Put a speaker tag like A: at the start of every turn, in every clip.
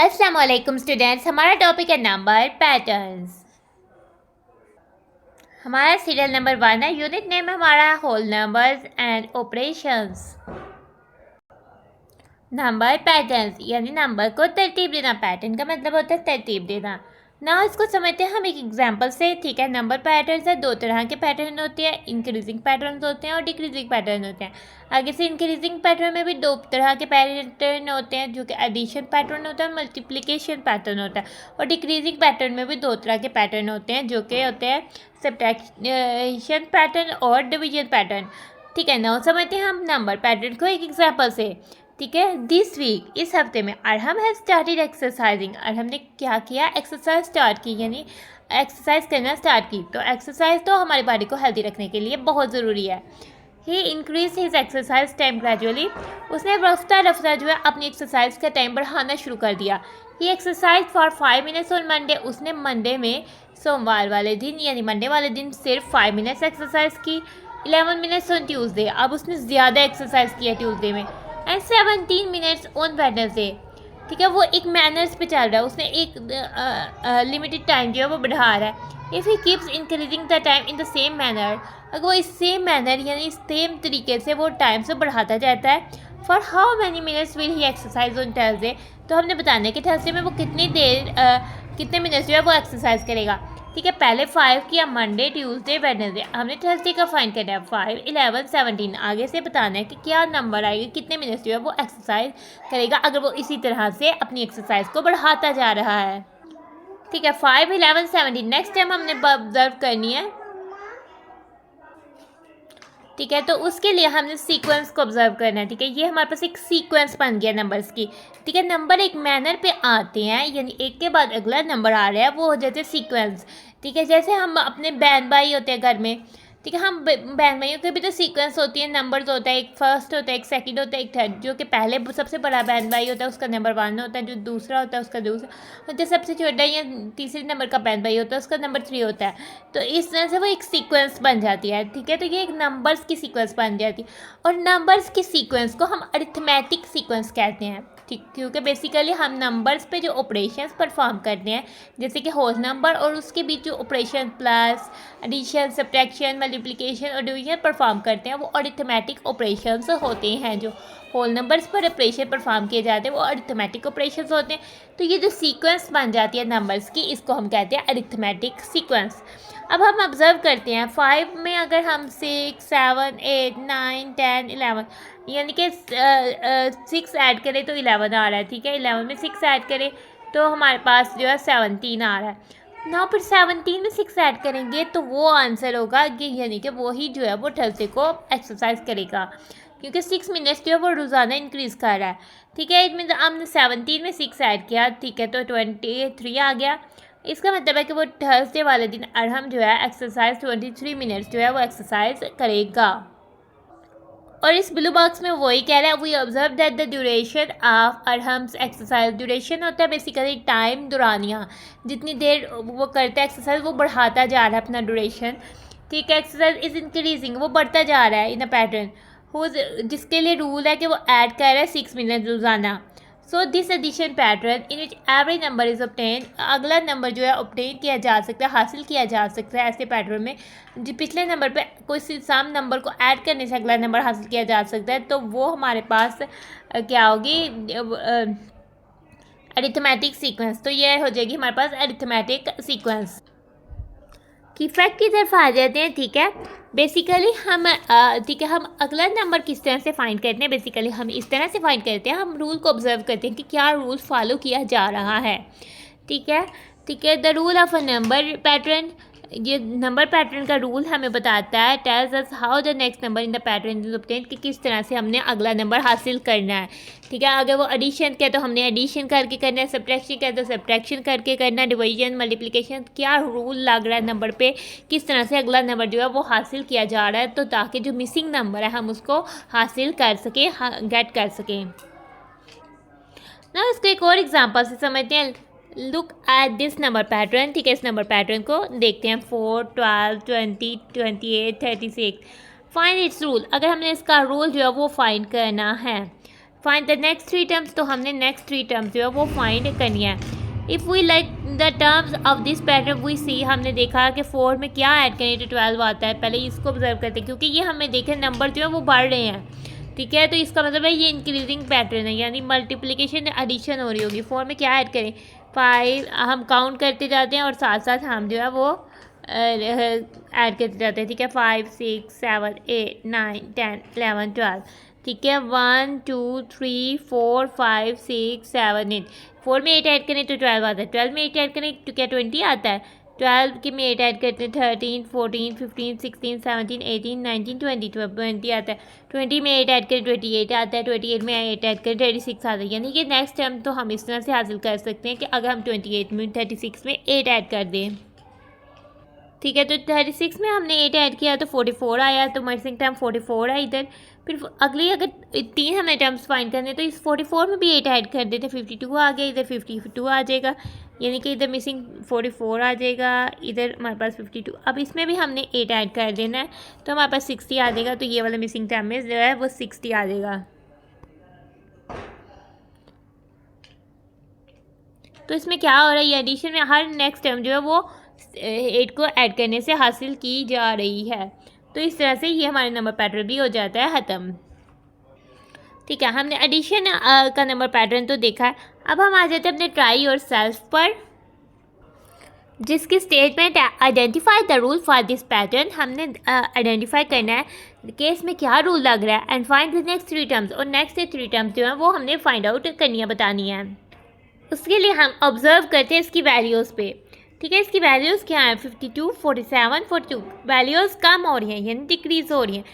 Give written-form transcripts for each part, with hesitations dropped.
A: अस्सलाम वालेकुम स्टूडेंट्स। हमारा टॉपिक है नंबर पैटर्न्स। हमारा सीरियल नंबर 1 है। यूनिट नेम है हमारा whole numbers and operations. Number patterns यानी नंबर को तरतीब देना। पैटर्न का मतलब होता है तरतीब देना। ना इसको समझते हैं हम एक एग्जांपल से। ठीक है, नंबर पैटर्न्स है, दो तरह के पैटर्न होते हैं, इंक्रीजिंग पैटर्न होते हैं और डिक्रीजिंग पैटर्न होते हैं। आगे से इंक्रीजिंग पैटर्न में भी दो तरह के पैटर्न होते हैं, जो कि एडिशन पैटर्न होता है, मल्टीप्लिकेशन पैटर्न होता है। और डिक्रीजिंग पैटर्न में भी दो तरह के पैटर्न होते हैं, जो कि होते हैं सब्ट्रैक्शन पैटर्न और डिवीजन पैटर्न। ठीक है, ना समझते हैं हम नंबर पैटर्न को एक एग्जाम्पल से। ठीक है, दिस वीक इस हफ्ते में Arham has started exercising. Arham ने क्या किया? एक्सरसाइज स्टार्ट की, यानी एक्सरसाइज करना स्टार्ट की। तो एक्सरसाइज तो हमारी बॉडी को हेल्दी रखने के लिए बहुत ज़रूरी है। He increase his exercise time gradually. उसने रफ्ता रफ्ता जो है अपनी एक्सरसाइज का टाइम बढ़ाना शुरू कर दिया। He exercise for 5 minutes on Monday. उसने मंडे में, सोमवार वाले दिन यानी मंडे वाले दिन सिर्फ 5 मिनट्स एक्सरसाइज की। 11 मिनट्स ऑन ट्यूसडे। अब उसने ज़्यादा एक्सरसाइज किया ट्यूसडे में। And 17 minutes on Wednesday. ठीक है, वो एक मैनर्स पे चल रहा है, उसने एक लिमिटेड टाइम जो है वो बढ़ा रहा है। If he keeps increasing the time in the same manner, अगर वो इस सेम मैनर यानी सेम तरीके से वो टाइम से बढ़ाता जाता है। For how many minutes will he exercise on Thursday. तो हमने बताना है कि थर्सडे में वो कितनी देर कितने मिनट्स जो है वो एक्सरसाइज करेगा। ठीक है, पहले 5 किया, मंडे ट्यूसडे वेडनेसडे। हमने थर्सडे का फाइंड करना है। 5 11 17 आगे से बताना है कि क्या नंबर आएगा, कितने मिनट्स जो है वो एक्सरसाइज करेगा अगर वो इसी तरह से अपनी एक्सरसाइज को बढ़ाता जा रहा है। ठीक है, 5 11 17 नेक्स्ट टाइम हमने ऑब्जर्व करनी है। ठीक है, तो उसके लिए हमने सीक्वेंस को ऑब्जर्व करना है। ठीक है, ये हमारे पास एक सीक्वेंस बन गया नंबर्स की। ठीक है, नंबर एक मैनर पे आते हैं, यानी एक के बाद अगला नंबर आ रहा है, वो हो जाते हैं सीक्वेंस। ठीक है, जैसे हम अपने बहन भाई होते हैं घर में। ठीक है, हम बहन भाइयों के भी तो सीक्वेंस होती है, नंबर्स होता है, एक फर्स्ट होता है, एक सेकंड होता है, एक थर्ड। जो कि पहले सबसे बड़ा बहन भाई होता है उसका नंबर 1 होता है, जो दूसरा होता है उसका दूसरा, और जो सबसे छोटा या तीसरे नंबर का बहन भाई होता है उसका नंबर 3 होता है। तो इस तरह से वो एक सीक्वेंस बन जाती है। ठीक है, तो ये एक नंबर्स की सीक्वेंस बन जाती है। और नंबर्स की सीक्वेंस को हम अरिथमेटिक सीक्वेंस कहते हैं। ठीक, क्योंकि बेसिकली हम नंबर्स पे जो ऑपरेशंस परफॉर्म करते हैं, जैसे कि होल नंबर और उसके बीच जो operation plus, addition, subtraction, multiplication और डिवीजन परफॉर्म करते हैं, वो अरिथमेटिक ऑपरेशंस होते हैं। जो होल नंबर्स पर ऑपरेशन परफॉर्म किए जाते हैं वो अरिथमेटिक ऑपरेशंस होते हैं। तो ये जो सीक्वेंस बन जाती है नंबर्स की, इसको हम कहते हैं अरिथमेटिक सीक्वेंस। अब हम ऑब्जर्व करते हैं 5 में अगर हम 6 7 8 9 10 11 यानी कि 6 ऐड करें तो 11 आ रहा है। ठीक है, 11 में 6 ऐड करें तो हमारे पास जो है 17 आ रहा है ना। फिर 17 में 6 ऐड करेंगे तो वो आंसर होगा कि यानी कि वो ही जो है वो थर्सडे को एक्सरसाइज करेगा, क्योंकि 6 मिनट्स जो है वो रोज़ाना इंक्रीज़ कर रहा है। ठीक है, इट मीन्स हमने 17 में 6 ऐड किया। ठीक है, तो 23 आ गया। इसका मतलब है कि वो थर्सडे वाले दिन अरहम जो है एक्सरसाइज 23 मिनट्स जो है वो एक्सरसाइज करेगा। और इस ब्लू बॉक्स में वही कह रहा है, we observe that the duration of Arham's exercise. Duration होता है बेसिकली टाइम, दुरानिया, जितनी देर वो करता है एक्सरसाइज वो बढ़ाता जा रहा है अपना ड्यूरेशन। ठीक है, एक्सरसाइज इज इंक्रीजिंग, वो बढ़ता जा रहा है इन अ पैटर्न हो, जिसके लिए रूल है कि वो ऐड कर रहा है 6 मिनट रोज़ाना। So this addition pattern in which every number is obtain. अगला नंबर जो है ऑब्टेन किया जा सकता है, हासिल किया जा सकता है ऐसे पैटर्न में। जो पिछले नंबर पे कोई सम नंबर को ऐड करने से अगला नंबर हासिल किया जा सकता है, तो वो हमारे पास क्या होगी? Arithmetic sequence. तो ये हो जाएगी हमारे पास अरिथमेटिक सीक्वेंस। की फैक्ट की तरफ आ जाते हैं। ठीक है, बेसिकली हम ठीक है, हम अगला नंबर किस तरह से फाइंड करते हैं? बेसिकली हम इस तरह से फाइंड करते हैं, हम रूल को ऑब्जर्व करते हैं कि क्या रूल फॉलो किया जा रहा है। ठीक है, ठीक है, the rule of a number pattern, ये नंबर पैटर्न का रूल हमें बताता है, tells us how the next number in the pattern is obtained, कि किस तरह से हमने अगला नंबर हासिल करना है। ठीक है, अगर वो एडिशन किया तो हमने एडिशन करके करना है, सब्ट्रैक्शन किया तो सब्ट्रैक्शन करके करना है, डिवीजन, मल्टीप्लिकेशन, क्या रूल लग रहा है नंबर पे, किस तरह से अगला नंबर जो है वो हासिल किया जा रहा है, तो ताकि जो मिसिंग नंबर है हम उसको हासिल कर सकें, गेट कर सकें ना। इसको एक और एग्जाम्पल से समझते हैं। Look at this number pattern. ठीक है, इस नंबर पैटर्न को देखते हैं। 4 12 20 28 36। Find its rule. अगर हमने इसका रूल जो है वो फाइंड करना है, find the next three terms, तो हमने नेक्स्ट थ्री टर्म्स जो है वो फाइंड करनी है। If we like the terms of this pattern we see, हमने देखा कि 4 में क्या ऐड करें तो 12 आता है। पहले इसको ऑब्जर्व करते हैं क्योंकि ये हमें देखे नंबर जो है वो बढ़ रहे हैं, ठीक है। तो इसका मतलब है ये इंक्रीजिंग पैटर्न है, यानी मल्टीप्लिकेशन एडिशन हो रही होगी। 4 में क्या ऐड करें, 5, हम काउंट करते जाते हैं और साथ साथ हम जो है वो ऐड करते जाते हैं, ठीक है। 5 6 7 8 9 10 11 12, ठीक है। 1 2 3 4 5 6 7 8, 4 में 8 ऐड करें तो 12 आता है। 12 में 8 ऐड करें तो क्या 20 आता है। 12 के में 8 ऐड करते हैं 13 14 15 16 17 18 19 20, 20 आता है। 20 में 8 ऐड करें 28 आता है। 28 में 8 ऐड करें 36 आता है। यानी कि नेक्स्ट टर्म तो हम इस तरह से हासिल कर सकते हैं कि अगर हम 28 में 36 में 8 ऐड कर दें, ठीक है। तो 36 में हमने 8 ऐड किया तो 44 आया, तो मिसिंग टर्म 44 है इधर। फिर अगली अगर 3 हमने टर्म्स फाइंड करने तो इस 44 में भी 8 ऐड कर देते, 52 आ गया, इधर 52 आ जाएगा, यानी कि इधर मिसिंग 44 आ जाएगा, इधर हमारे पास 52। अब इसमें भी हमने 8 ऐड कर देना है तो हमारे पास 60 आ जाएगा। तो ये वाला मिसिंग टर्म में जो है वो 60 आ जाएगा। तो इसमें क्या हो रहा है, ये एडिशन में हर नेक्स्ट टर्म जो है वो 8 को ऐड करने से हासिल की जा रही है। तो इस तरह से ये हमारे नंबर पैटर्न भी हो जाता है ख़त्म, ठीक है। हमने एडिशन का नंबर पैटर्न तो देखा है। अब हम आ जाते हैं अपने ट्राई और सेल्फ पर, जिसकी स्टेटमेंट है identify the rule for this pattern. हमने आइडेंटिफाई करना है कि इसमें क्या रूल लग रहा है, and find the next 3 terms, और नेक्स्ट 3 टर्म्स जो हैं वो हमने फाइंड आउट करनी है, बतानी है। उसके लिए हम ऑब्जर्व करते हैं इसकी वैल्यूज़ पे, ठीक है। इसकी वैल्यूज़ क्या है, 52 47 42, वैल्यूज़ कम हो रही हैं यानी डिक्रीज़ हो रही हैं,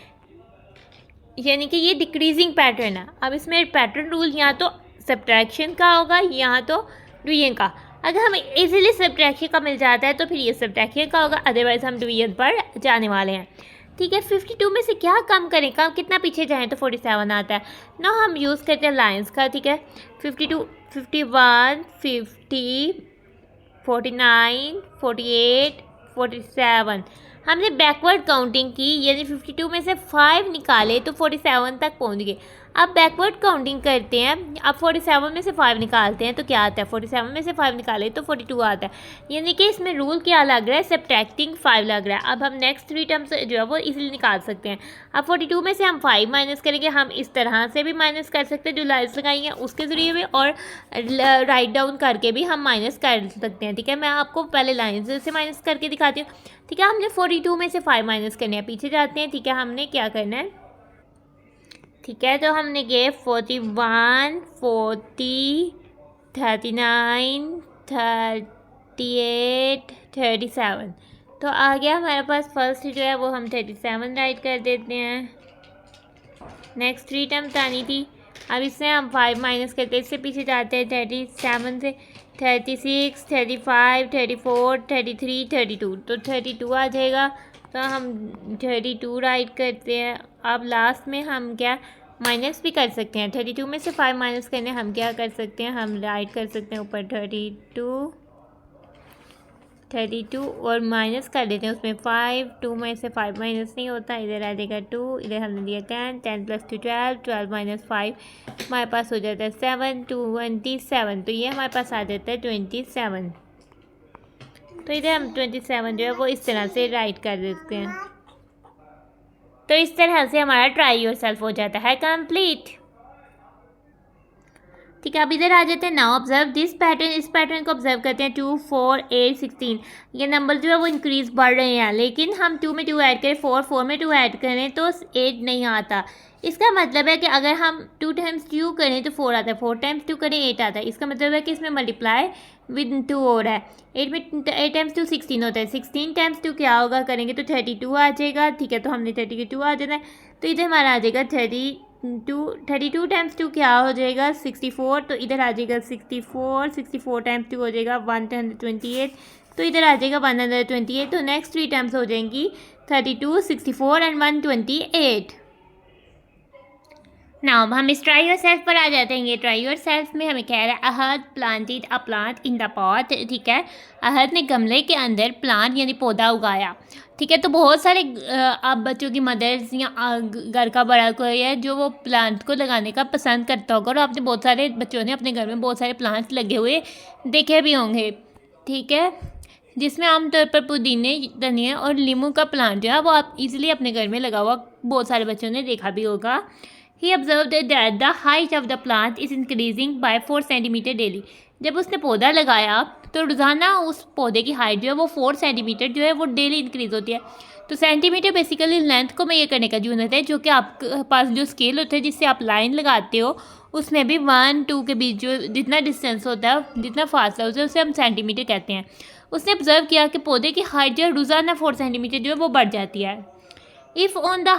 A: यानी कि ये डिक्रीजिंग पैटर्न है। अब इसमें पैटर्न रूल यहाँ तो सब्ट्रैक्शन का होगा, यहाँ तो डिवीजन का। अगर हमें इजीली सब्ट्रैक्शन का मिल जाता है तो फिर ये सब्ट्रैक्शन का होगा, अदरवाइज हम डिवीजन पर जाने वाले हैं, ठीक है। 52 में से क्या कम करें, कम कितना पीछे जाएं तो 47 आता है ना। हम यूज़ करते हैं लाइन्स का, ठीक है। 52 51 50 49 48 47, हमने बैकवर्ड काउंटिंग की, यानी 52 में से 5 निकाले तो 47 तक पहुंच गए। अब बैकवर्ड काउंटिंग करते हैं, अब 47 में से 5 निकालते हैं तो क्या आता है, 47 में से 5 निकाले तो 42 आता है, यानी कि इसमें रूल क्या लग रहा है, सब्ट्रैक्टिंग 5 लग रहा है। अब हम नेक्स्ट 3 टर्म्स जो है वो इजीली निकाल सकते हैं। अब 42 में से हम 5 माइनस करेंगे, हम इस तरह से भी माइनस कर सकते हैं जो लाइन्स लगाई हैं उसके ज़रिए भी, और राइट डाउन करके भी हम माइनस कर सकते हैं, ठीक है। मैं आपको पहले लाइन्स से माइनस करके दिखाती हूँ, ठीक है। हमने 42 में से 5 माइनस करने हैं, पीछे जाते हैं, ठीक है। हमने क्या करना है, ठीक है। तो हमने किए 41 40 39 38 37, तो आ गया हमारे पास फर्स्ट जो है वो हम 37 राइट कर देते हैं। नेक्स्ट 3 टर्म्स आनी थी, अब इससे हम 5 माइनस करते हैं, इससे पीछे जाते हैं 37 से 36 35 34 33 32, तो 32 आ जाएगा, तो हम 32 राइट करते हैं। अब लास्ट में हम क्या माइनस भी कर सकते हैं, 32 में से 5 माइनस करने हम क्या कर सकते हैं, हम राइट कर सकते हैं ऊपर 32 और माइनस कर देते हैं उसमें 5, 2 में से 5 माइनस नहीं होता, इधर आ जाएगा 2, इधर हमने दिया 10, 10 + 2 12, 12 माइनस 5 हमारे पास हो जाता है 7, 27, तो ये हमारे पास आ जाता है 27। तो इधर हम 27 जो है वो इस तरह से राइट कर देते हैं। तो इस तरह से हमारा ट्राई योरसेल्फ हो जाता है कंप्लीट, ठीक है। अब इधर आ जाते हैं नाउ ऑब्जर्व दिस पैटर्न, इस पैटर्न को ऑब्जर्व करते हैं 2 4 8 16, ये नंबर जो है वो इंक्रीज बढ़ रहे हैं, लेकिन हम 2 में 2 ऐड करें, 4 में 2 ऐड करें तो 8 नहीं आता। इसका मतलब है कि अगर हम 2 टाइम्स 2 करें तो 4 आता है, 4 टाइम्स 2 करें 8 आता है। इसका मतलब है कि इसमें मल्टीप्लाई विद 2 हो रहा है। 8 टाइम्स 2 16 होता है, 16 टाइम्स 2 क्या होगा करेंगे तो 32 आ जाएगा, ठीक है। तो हमने 32 आ जाना है, तो इधर हमारा आ जाएगा 32 टाइम्स 2 क्या हो जाएगा 64, तो इधर आ जाएगा 64 टाइम्स 2 हो जाएगा 128, तो इधर आ जाएगा 128। तो नेक्स्ट 3 टाइम्स हो जाएंगी 32 64 एंड 128। नाउ हम इस ट्राई योर सेल्फ पर आ जाते हैं। ये ट्राई योर सेल्फ में हमें कह रहा है Ahad planted a plant in the pot, ठीक है। अहद ने गमले के अंदर प्लांट यानी पौधा उगाया, ठीक है। तो बहुत सारे आप बच्चों की मदर्स या घर का बड़ा कोई है जो वो प्लांट को लगाने का पसंद करता होगा, और आपने बहुत सारे बच्चों ने अपने घर में बहुत सारे प्लांट्स लगे हुए देखे भी होंगे, ठीक है। जिसमें आमतौर पर पुदीने, धनिया और नींबू का प्लांट जो है वो आप इजीली अपने घर में लगा हुआ बहुत सारे बच्चों ने देखा भी होगा। He observed that the height of the plant is increasing by 4 centimetre daily. जब उसने पौधा लगाया तो रोज़ाना उस पौधे की हाइट जो है वो 4 सेंटीमीटर जो है वो डेली इंक्रीज़ होती है। तो सेंटीमीटर बेसिकली लेंथ को मेजर करने का यूनिट है, जो कि आपके पास जो स्केल होता है जिससे आप लाइन लगाते हो उसमें भी 1-2 के बीच जो जितना डिस्टेंस होता है, जितना फासला होता है, उसे हम सेंटीमीटर कहते हैं। उसने ऑब्जर्व किया कि पौधे की हाइट जो है रोज़ाना 4 सेंटीमीटर जो है वो बढ़ जाती है। If on the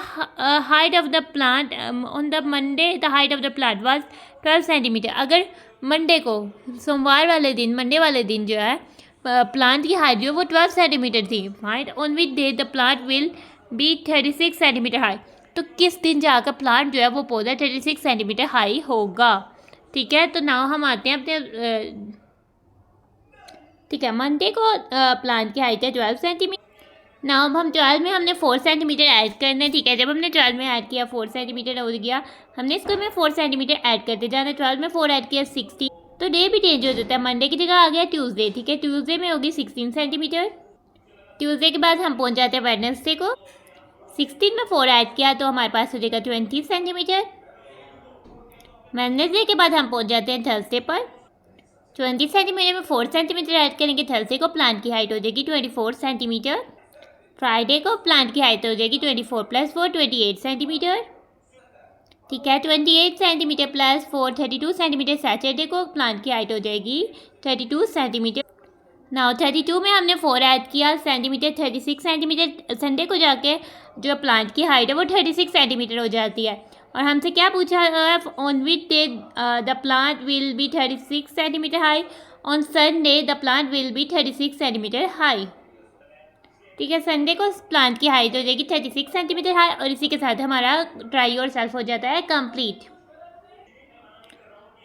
A: height of the plant on the Monday the height of the plant was 12 centimetre, अगर मंडे को सोमवार वाले दिन मंडे वाले दिन जो है प्लांट की हाइट जो है वो 12 सेंटीमीटर थी, right, on which day the plant will be 36 centimetre high. तो किस दिन जाकर प्लांट जो है वो पौधा 36 सेंटीमीटर हाई होगा, ठीक है। तो नाउ हम आते हैं अपने ठीक है, मंडे को प्लांट की हाइट है 12 सेंटीमीटर। ना अब हम 12 में हमने 4 सेंटीमीटर ऐड करना है, ठीक है। जब हमने 12 में ऐड किया 4 सेंटीमीटर हो गया, हमने इसको में 4 सेंटीमीटर ऐड करते जाना। 12 में 4 ऐड किया 60, तो डे भी चेंज हो जाता है। मंडे की जगह आ गया ट्यूसडे, ठीक है। ट्यूसडे में होगी 16 सेंटीमीटर। ट्यूसडे के बाद हम पहुंच जाते हैं वेडनेसडे को। 16 में 4 ऐड किया तो हमारे पास हो जाएगा 20 सेंटीमीटर। वेडनेसडे के बाद हम पहुँच जाते हैं थर्सडे पर। 20 सेंटीमीटर में 4 सेंटीमीटर ऐड करेंगे, थर्सडे को प्लांट की हाइट हो जाएगी 24 सेंटीमीटर। फ्राइडे को प्लांट की हाइट हो जाएगी 24 + 4 28 सेंटीमीटर, ठीक है। 28 सेंटीमीटर + 4 32 सेंटीमीटर। सैटरडे को प्लांट की हाइट हो जाएगी 32 सेंटीमीटर। नाउ 32 में हमने 4 ऐड किया सेंटीमीटर, 36 सेंटीमीटर। संडे को जाके जो प्लांट की हाइट है वो 36 सेंटीमीटर हो जाती है। और हमसे क्या पूछा है, on which day the plant will be 36 centimetre high. On Sunday the plant will be 36 centimetre high, ठीक है। संडे को प्लांट की हाइट हो जाएगी 36 सेंटीमीटर हाई, और इसी के साथ हमारा ट्राई योर सेल्फ हो जाता है कंप्लीट,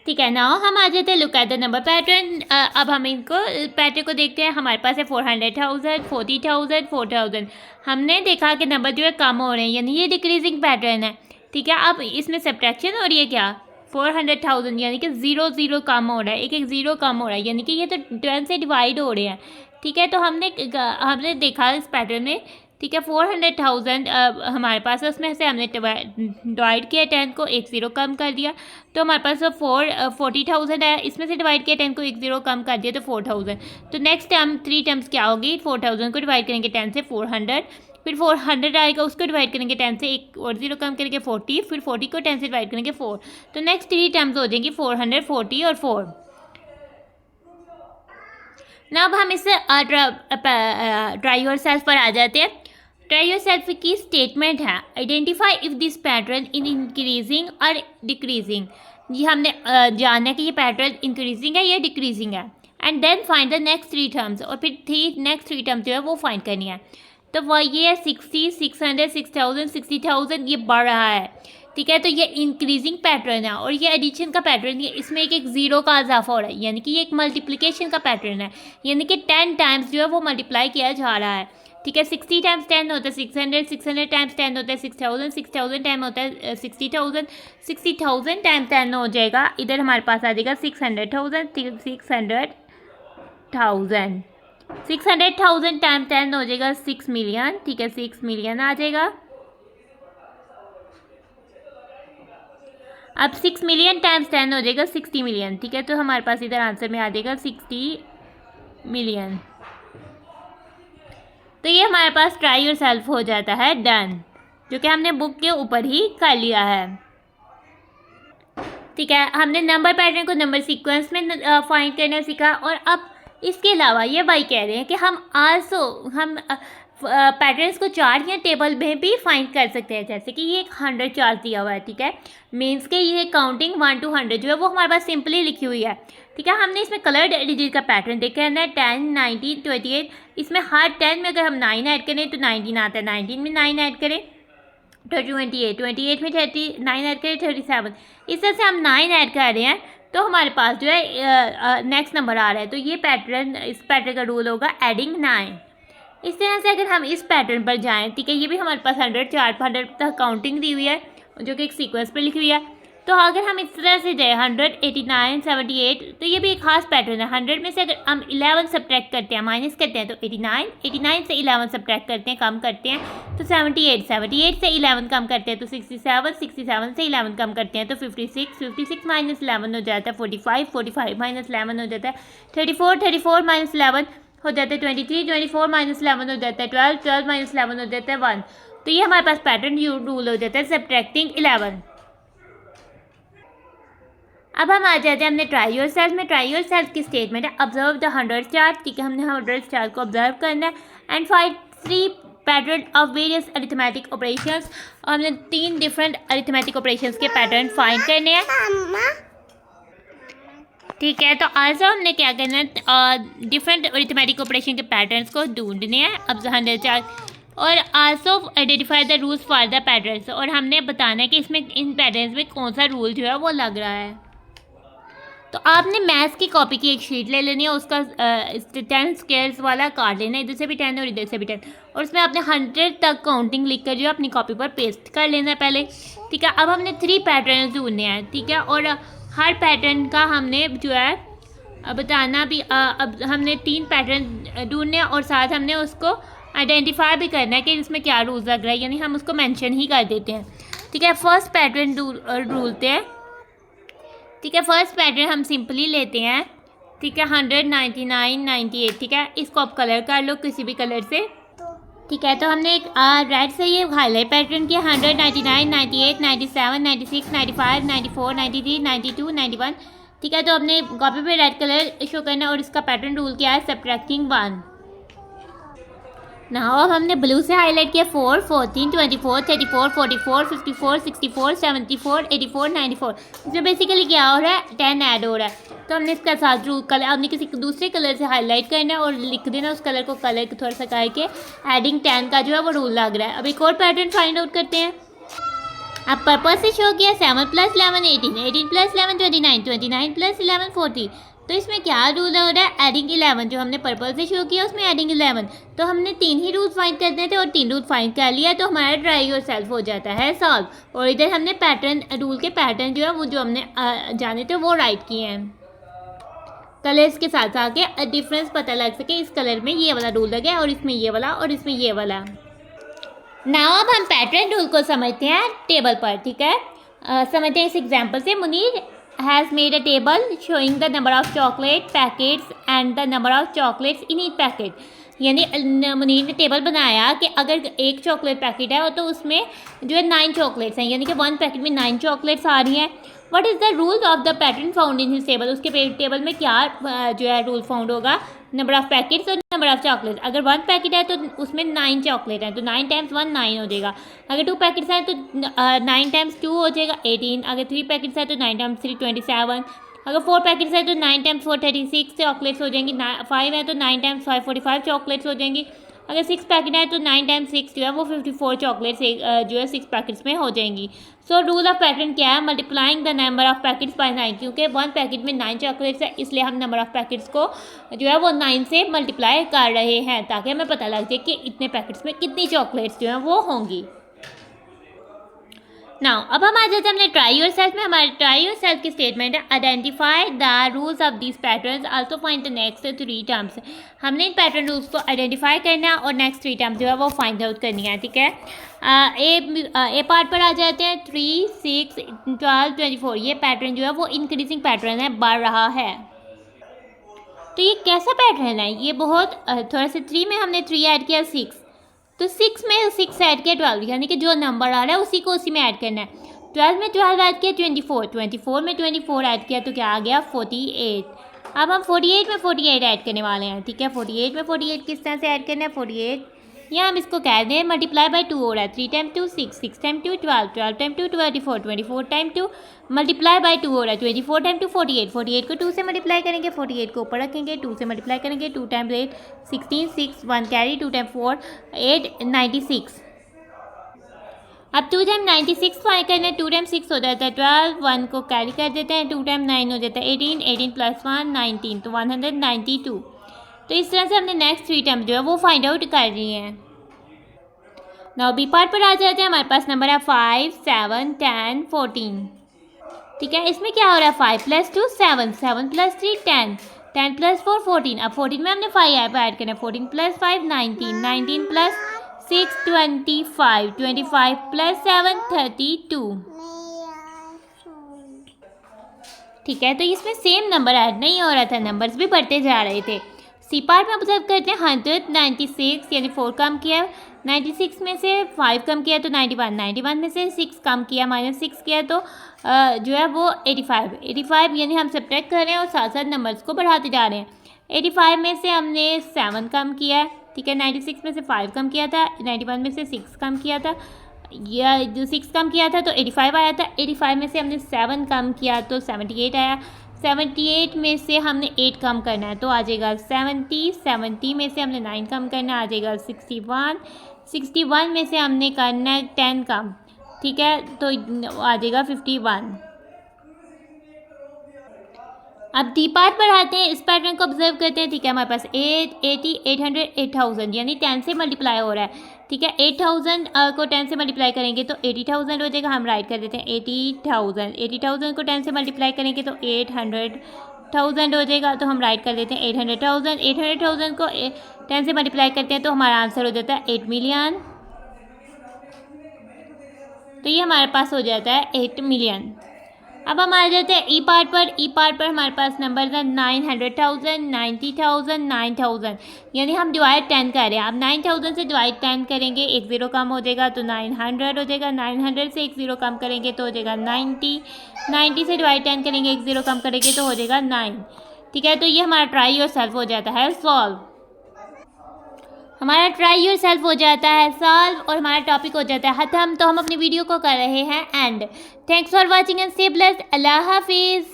A: ठीक है। नाउ हम आ जाते हैं look at the number pattern. अब हम इनको पैटर्न को देखते हैं। हमारे पास है 400,000, 40,000, 4,000। हमने देखा कि नंबर जो है कम हो रहे हैं, यानी ये डिक्रीजिंग पैटर्न है, ठीक है। अब इसमें सब्ट्रैक्शन और ये क्या 400,000 यानी कि 0 कम हो रहा है, एक 0 कम हो रहा है, यानी कि ये तो 10 से डिवाइड हो रहे हैं, ठीक है। तो हमने देखा इस पैटर्न में, ठीक है। 400,000 हमारे पास है, उसमें से हमने डिवाइड किया 10 को, एक 0 कम कर दिया, तो हमारे पास 40,000 है। इसमें से डिवाइड किया 10 को, एक 0 कम कर दिया तो 4,000। तो नेक्स्ट टर्म 3 टर्म्स क्या होगी, 4,000 को डिवाइड करेंगे 10 से 400, फिर 400 आएगा, उसको डिवाइड करेंगे 10 से, एक और 0 कम करेंगे 40, फिर 40 को 10 से डिवाइड करेंगे 4। तो नेक्स्ट 3 टर्म्स हो जाएंगी 400, 40 और 4। ना अब हम इस ट्राई योर सेल्फ पर आ जाते हैं। ट्राई योर सेल्फ की स्टेटमेंट है, identify if this pattern in increasing और डिक्रीजिंग। ये हमने जानना है कि ये पैटर्न इंक्रीजिंग है या डिक्रीजिंग है, and then find the next 3 terms, और फिर नेक्स्ट 3 टर्म्स जो है वो फाइंड करनी है। तो वह ये है 60, 600, 6,000, 60,000, ये बढ़ रहा है, ठीक है। तो ये इंक्रीजिंग पैटर्न है, और ये एडिशन का पैटर्न है, इसमें एक 0 का इजाफा हो रहा है, यानी कि ये एक मल्टीप्लिकेशन का पैटर्न है, यानी कि 10 टाइम्स जो है वो मल्टीप्लाई किया जा रहा है, ठीक है। 60 टाइम्स 10 होता है 600, 600 टाइम्स 10 होता है 6,000, 6,000 टाइम होता है 60,000, 60,000 टाइम 10 हो जाएगा, इधर हमारे पास आ जाएगा 600,000, 600,000 टाइम 10 हो जाएगा 6 मिलियन, ठीक है। 6 मिलियन आ जाएगा। अब 6 मिलियन टाइम्स 10 हो जाएगा 60 मिलियन, ठीक है। तो हमारे पास इधर आंसर में आ जाएगा 60 मिलियन। तो ये हमारे पास ट्राई योर सेल्फ हो जाता है डन, जो कि हमने बुक के ऊपर ही कर लिया है, ठीक है। हमने नंबर पैटर्न को नंबर सीक्वेंस में फाइंड करना सीखा। और अब इसके अलावा ये भाई कह रहे हैं कि हम पैटर्न्स को चार्ट या टेबल में भी फाइंड कर सकते हैं, जैसे कि ये एक 100 चार्ट दिया हुआ है, ठीक है। मीन्स के ये काउंटिंग 1 to 100 जो है वो हमारे पास सिंपली लिखी हुई है, ठीक है। हमने इसमें कलर्ड डिजिट का पैटर्न देखा है ना, 10, 19, 28। इसमें हर 10 में अगर हम 9 ऐड करें तो 19 आता है, 19 में 9 ऐड करें 28 में 39 ऐड करें 37, इस तरह से हम 9 ऐड कर रहे हैं तो हमारे पास जो है नेक्स्ट नंबर आ रहा है। तो ये पैटर्न, इस पैटर्न का रूल होगा एडिंग 9। इस तरह से अगर हम इस पैटर्न पर जाएं, ठीक है, ये भी हमारे पास 100 चार्ट 100 तक काउंटिंग दी हुई है जो कि एक सीक्वेंस पे लिखी हुई है। तो अगर हम इस तरह से जाए 100, 89, 78, तो ये भी एक खास पैटर्न है। 100 में से अगर हम 11 सब्ट्रैक्ट करते हैं, माइनस करते हैं, तो 89, 89 से 11 सब्ट्रैक्ट करते हैं, कम करते हैं तो 78, 78 से 11 कम करते हैं तो 67, 67 से 11 कम करते हैं तो 56, 56 माइनस 11 हो जाता है 45, 45 माइनस 11 हो जाता है 34, 34 माइनस 11 हो जाता है 23, 24 माइनस 11 हो जाता है 12, 12 माइनस 11 हो जाता है 1। तो ये हमारे पास पैटर्न रूल हो जाता है सब्ट्रैक्टिंग 11। अब हम आ जाते हैं हमने ट्राई योरसेल्फ में। ट्राई योरसेल्फ की स्टेटमेंट है ऑब्जर्व द 100 चार्ट, ठीक है, हमने 100 चार्ट को ऑब्जर्व करना है and find 3 pattern of various arithmetic operations, और हमने 3 डिफरेंट अरिथमेटिक ऑपरेशंस के पैटर्न फाइंड करने हैं, ठीक है। तो आल्सो हमने क्या करना है, डिफरेंट अरिथमेटिक ऑपरेशन के पैटर्न्स को ढूंढने हैं अब 100 चार्ट, और also identify the rules for the patterns, और हमने बताना है कि इसमें इन पैटर्न्स में कौन सा रूल जो है वो लग रहा है। तो आपने मैथ्स की कॉपी की एक शीट ले लेनी है, उसका 10 स्क्वायर्स वाला काट लेना है, इधर से भी 10 और इधर से भी 10, और उसमें आपने 100 तक काउंटिंग लिख कर जो अपनी कॉपी पर पेस्ट कर लेना है पहले, ठीक है। अब हमने 3 पैटर्न ढूंढने हैं, ठीक है, और हर पैटर्न का हमने जो है बताना भी, अब हमने 3 पैटर्न ढूंढने हैं और साथ हमने उसको आइडेंटिफाई भी करना है कि इसमें क्या रूल्स लग रहा है, यानी हम उसको मेंशन ही कर देते हैं, ठीक है। फर्स्ट पैटर्न ढूंढते हैं, ठीक है। फर्स्ट पैटर्न हम सिंपली लेते हैं, ठीक है, 100, 99, 98, ठीक है। इसको आप कलर कर लो किसी भी कलर से, ठीक है। तो हमने एक रेड से ये हाईलाइट पैटर्न किया 100, 99, 98, 97, 96, 95, 94, 93, 92, 91, ठीक है। तो हमने कॉपी पे रेड कलर शो करना है और इसका पैटर्न रूल क्या है सब्ट्रैक्टिंग 1। नाउ अब हमने ब्लू से हाईलाइट किया 4, 14, 24, 34, 44, 54, 64, 74, 84, 94। इसमें बेसिकली क्या हो रहा है 10 ऐड हो रहा है, तो हमने इसका साथ रूल कलर आपने किसी दूसरे कलर से हाईलाइट करना है और लिख देना उस कलर को, कलर को थोड़ा सा करके एडिंग 10 का जो है वो रूल लग रहा है। अब एक और पैटर्न फाइंड आउट करते हैं। अब पर्पस से शो किया 7 + 11 18, 18 + 11 29, 29 + 11 40। तो इसमें क्या रूल हो रहा है एडिंग 11, जो हमने पर्पल से शो किया उसमें एडिंग 11। तो हमने 3 ही रूल फाइंड करने थे और 3 रूल फाइंड कर लिया, तो हमारा ट्राई योरसेल्फ हो जाता है सॉल्व। और इधर हमने पैटर्न रूल के पैटर्न जो है वो जो हमने जाने थे वो राइट किए हैं, कलर्स के साथ आके डिफरेंस पता लग सके, इस कलर में ये वाला रूल लगे और इसमें ये वाला और इसमें ये वाला। नाउ अब हम पैटर्न रूल को समझते हैं टेबल पर, ठीक है। समझते हैं इस एग्जांपल से। Munir has made a table showing the number of chocolate packets and the number of chocolates in each packet, यानी मुनीर ने टेबल बनाया कि अगर एक चॉकलेट पैकेट है तो उसमें जो है 9 चॉकलेट्स हैं, यानी कि 1 पैकेट में 9 चॉकलेट्स आ रही हैं। What is the rule of the pattern found in his table, उसके टेबल में क्या जो है रूल फाउंड होगा, नंबर ऑफ पैकेट्स और नंबर ऑफ चॉकलेट। अगर 1 पैकेट है तो उसमें 9 चॉकलेट हैं, तो 9 × 1 9 हो जाएगा। अगर 2 पैकेट्स हैं तो 9 × 2 हो जाएगा 18। अगर 3 पैकेट्स हैं तो 9 × 3 27। अगर 4 पैकेट्स हैं तो 9 × 4 36 चॉकलेट्स हो जाएंगी। 5 है तो 9 × 5 45 चॉकलेट्स हो जाएंगी। अगर 6 पैकेट है तो 9 × 6 जो है वो 54 चॉकलेट्स जो है 6 पैकेट्स में हो जाएंगी। सो रूल ऑफ पैटर्न क्या है, multiplying the number of packets by 9, क्योंकि 1 पैकेट में 9 चॉकलेट्स है इसलिए हम नंबर ऑफ पैकेट्स को जो है वो 9 से मल्टीप्लाई कर रहे हैं ताकि हमें पता लग जाए कि इतने पैकेट्स में कितनी चॉकलेट्स जो हैं वो होंगी। नाउ अब हम आ जाते हैं हमने ट्राई योरसेल्फ में। हमारे ट्राई योरसेल्फ की स्टेटमेंट है identify the rules of these patterns also find the next 3 terms. हमने इन पैटर्न रूल्स को आइडेंटिफाई करना है और नेक्स्ट 3 टर्म्स जो है वो फाइंड आउट करनी है, ठीक है। ए पार्ट पर आ जाते हैं 3, 6, 12, 24। ये पैटर्न जो है वो इंक्रीजिंग पैटर्न है, बढ़ रहा है। तो ये कैसा पैटर्न है, ये बहुत थोड़ा सा 3 में हमने 3 ऐड किया 6, तो 6 में 6 ऐड किया 12, यानी कि जो नंबर आ रहा है उसी को उसी में ऐड करना है। 12 में 12 ऐड किया 24, 24 में 24 ऐड किया तो क्या आ गया 48। अब हम 48 में 48 ऐड करने वाले हैं, ठीक है। 48 में 48 किस तरह से ऐड करना है, 48 यहाँ हम इसको कह दें मल्टीप्लाई बाय 2 हो रहा है। 3 × 2 6, 6 × 2 12, 12 × 2 24, 24 × 2 मल्टीप्लाई बाय 2 हो रहा है। 24 × 2 48, 48 को 2 से मल्टीप्लाई करेंगे, 48 को ऊपर रखेंगे, 2 से मल्टीप्लाई करेंगे, 2 × 8 16, 6 1 कैरी, 2 × 4 8 96। अब 2 टाइम 96 फाइंड करना है। 2 टाइम 6 हो जाता है 12, 1 को कैरी कर देते हैं। 2 टाइम 9 हो जाता है 18, 18 प्लस 1 19, तो 192। तो इस तरह से हमने नेक्स्ट 3 टर्म जो है वो फाइंड आउट कर रही हैं। नाउ बी पार्ट पर आ जाते हैं। हमारे पास नंबर है 5, 7, 10, 14। ठीक है, इसमें क्या हो रहा है 5 प्लस 2 7, 7 प्लस 3 10, 10 प्लस 4 14। अब 14 में हमने 5 ऐड करना है। 14 प्लस 5 19, 19 प्लस 6 25, 25 प्लस 7 32। ठीक है, तो इसमें सेम नंबर ऐड नहीं हो रहा था, नंबर्स भी बढ़ते जा रहे थे। सी पार्ट में ऑब्जर्व करते हैं 196 यानी 4 कम किया, 96 में से 5 कम किया तो 91, 91 में से 6 कम किया -6 किया तो जो है वो 85, 85 यानी हम सब्ट्रैक्ट कर रहे हैं और साथ साथ नंबर्स को बढ़ाते जा रहे हैं। 85 में से हमने 7 कम किया है। ठीक है, 96 में से 5 कम किया था, 91 में से 6 कम किया था, या जो 6 कम किया था तो 85 आया था। 85 में से हमने 7 कम किया तो 78 आया। 78 में से हमने 8 कम करना है तो आ जाएगा 70। 70 में से हमने 9 कम करना है, आ जाएगा 61। 61 में से हमने करना है 10 कम, ठीक है, तो आ जाएगा 51। अब डी पार्ट पर आते हैं। इस पैटर्न को ऑब्जर्व करते हैं। ठीक है, हमारे पास 8, 80, 800, 8000 यानी 10 से मल्टीप्लाई हो रहा है। ठीक है, 8000 को 10 से मल्टीप्लाई करेंगे तो 80,000 हो जाएगा। हम राइट कर देते हैं 80,000। 80,000 को 10 से मल्टीप्लाई करेंगे तो 800,000 हो जाएगा, तो हम राइट कर देते हैं 800,000। 800,000 को 10 से मल्टीप्लाई करते हैं तो हमारा आंसर हो जाता है 8 मिलियन। तो ये हमारे पास हो जाता है 8 मिलियन। अब हम आ जाते हैं ई पार्ट पर। ई पार्ट पर हमारे पास नंबर है 900,000, 90,000, 9,000 यानी हम डिवाइड 10 कर रहे हैं। अब 9,000 से डिवाइड 10 करेंगे, एक ज़ीरो कम हो जाएगा तो 900 हो जाएगा। 900 से एक ज़ीरो कम करेंगे तो हो जाएगा 90। 90 से डिवाइड 10 करेंगे, एक ज़ीरो कम करेंगे तो हो जाएगा 9। ठीक है, तो ये हमारा ट्राई योर सेल्फ हो जाता है सॉल्व। हमारा ट्राई योर सेल्फ हो जाता है सॉल्व और हमारा टॉपिक हो जाता है ख़त्म। तो हम अपनी वीडियो को कर रहे हैं end. Thanks for watching and stay blessed. Allah हाफिज़।